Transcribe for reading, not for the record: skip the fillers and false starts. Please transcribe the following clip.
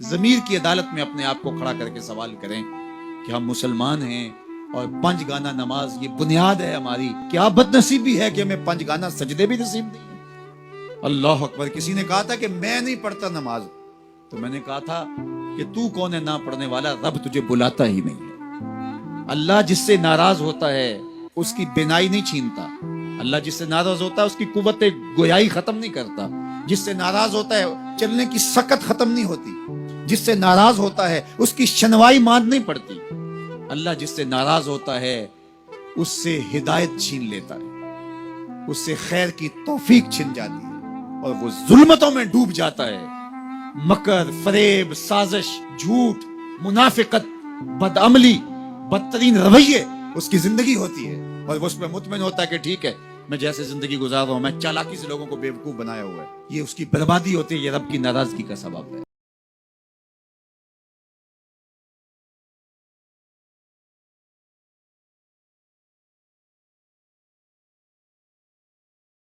ضمیر کی عدالت میں اپنے آپ کو کھڑا کر کے سوال کریں کہ ہم مسلمان ہیں اور 5 گانا نماز یہ بنیاد ہے ہماری. کیا بد نصیبی ہے کہ ہمیں 5 گانا سجدے بھی نصیب نہیں ہیں. اللہ اکبر. کسی نے کہا تھا کہ میں نہیں پڑھتا نماز, تو میں نے کہا تھا کہ تو کون ہے نہ پڑھنے والا, رب تجھے بلاتا ہی نہیں ہے. اللہ جس سے ناراض ہوتا ہے اس کی بینائی نہیں چھینتا. اللہ جس سے ناراض ہوتا ہے اس کی قوت گویائی ختم نہیں کرتا. جس سے ناراض ہوتا ہے چلنے کی سکت ختم نہیں ہوتی. جس سے ناراض ہوتا ہے اس کی شنوائی ماند نہیں پڑتی. اللہ جس سے ناراض ہوتا ہے اس سے ہدایت چھین لیتا ہے, اس سے خیر کی توفیق چھن جاتی ہے اور وہ ظلمتوں میں ڈوب جاتا ہے. مکر, فریب, سازش, جھوٹ, منافقت, بدعملی, بدترین رویے اس کی زندگی ہوتی ہے اور وہ اس پہ مطمئن ہوتا ہے کہ ٹھیک ہے میں جیسے زندگی گزار رہا ہوں, میں چالاکی سے لوگوں کو بیوقوف بنایا ہوا ہے. یہ اس کی بربادی ہوتی ہے, یہ رب کی ناراضگی کا سبب ہے.